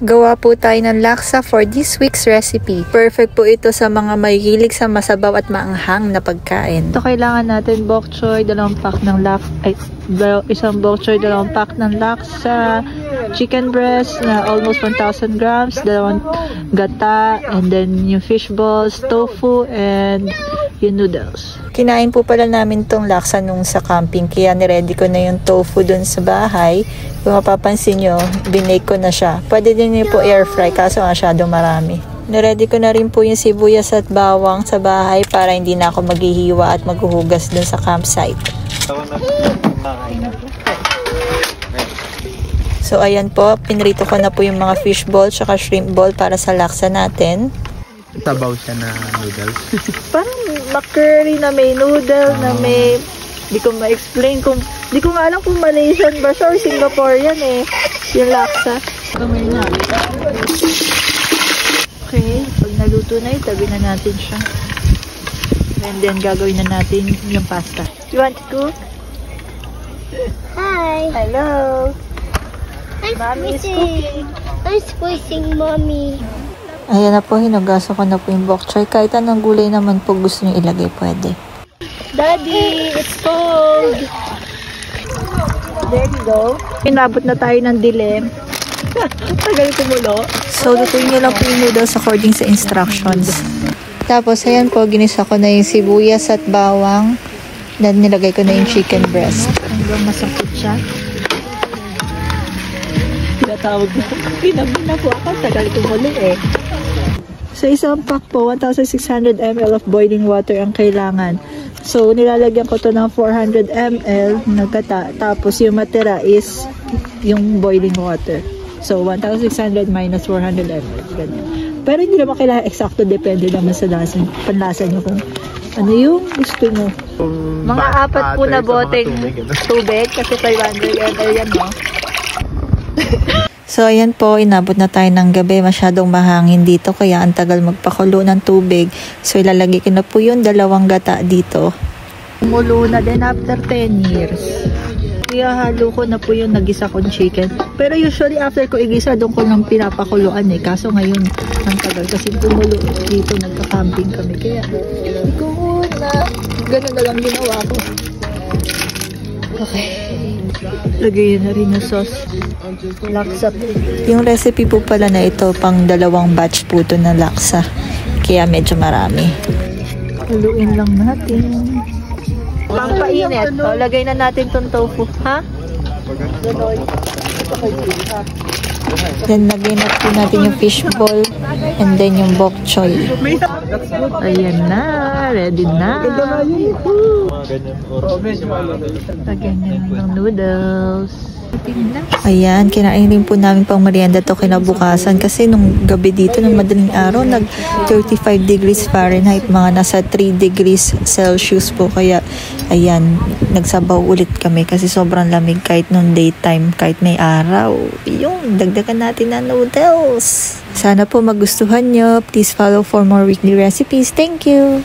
Gawa po tayo ng laksa for this week's recipe. Perfect po ito sa mga mahilig sa masabaw at maanghang na pagkain. Ito kailangan natin bok choy, 2 pack ng isang bok choy, 2 pack ng laksa, chicken breast na almost 1,000 grams, 2 gata, and then yung fish balls, tofu, and yung noodles. Kinain po pala namin tong laksa nung sa camping, kaya niready ko na yung tofu dun sa bahay. Kung mapapansin nyo, binake ko na siya. Pwede din nyo po air fry kaso masyado marami. Niready ko na rin po yung sibuyas at bawang sa bahay para hindi na ako maghihiwa at maghuhugas dun sa campsite. So ayan po, pinrito ko na po yung mga fish ball tsaka shrimp ball para sa laksa natin. Sabaw siya na noodles. Parang curry na may noodle na may, di ko ma-explain kung, di ko nga alam kung Malaysian ba siya or Singaporean eh, yung laksa. Kamay na. Okay, pag naluto na, itabi na natin siya. And then gagawin na natin yung pasta. You want to cook? Hi. Hello. Mommy is cooking. I'm squeezing mommy. Ayan na po, hinugasan ko na po yung bok choy. Kahit anong gulay naman po gusto nyo ilagay, pwede. Daddy, it's cold! There you go. Inabot na tayo ng dilim. Tagal tumulo. So, lutuin nyo lang po yung noodles according sa instructions. Tapos, ayan po, ginisa ko na yung sibuyas at bawang. Then, nilagay ko na yung chicken breast. Hanggang masakit siya. Tinatawag na. Pinabot na po ako. Tagal tumulo eh. So, isang pack po, 1,600 ml of boiling water ang kailangan. So, nilalagyan ko to ng 400 ml na gata. Tapos, yung matira is yung boiling water. So, 1,600 minus 400 ml. Ganyan. Pero hindi naman kailangan eksakto. Depende naman sa panlasa nyo kung ano yung gusto nyo. Mga 4 po na boteng tubig. Kasi 500 ml yan, no? So, ayan po, inabot na tayo ng gabi. Masyadong mahangin dito, kaya ang tagal magpakulo ng tubig. So, ilalagay ko na po yung 2 gata dito. Umulo na din after 10 years. Kaya halo ko na po yung nagisa kong chicken. Pero usually, after ko igisa, doon ko nang pinapakuluan eh. Kaso ngayon, ang tagal. Kasi tumulo dito, nagka-camping kami. Kaya, hindi ko na. Ganun na lang ginawa ko. Okay. Lagay na rin yung sauce. Laksa. Yung recipe po pala na ito, pang 2 batch po ito na laksa. Kaya medyo marami. Haluin lang natin. Pang painit. O, lagay na natin tong tofu. Ha? Then, lagay na po natin yung fish ball. And then, yung bok choy. Ayan na. Ready na. Lagyan nyo ng noodles. Ayan, kinain rin po namin pang merienda to kinabukasan kasi nung gabi dito, nung madaling araw, nag 35 degrees Fahrenheit, mga nasa 3 degrees Celsius po. Kaya, ayan, nagsabaw ulit kami kasi sobrang lamig kahit nung daytime, kahit may araw. Yung, dagdagan natin na noodles. Sana po magustuhan nyo. Please follow for more weekly recipes. Thank you!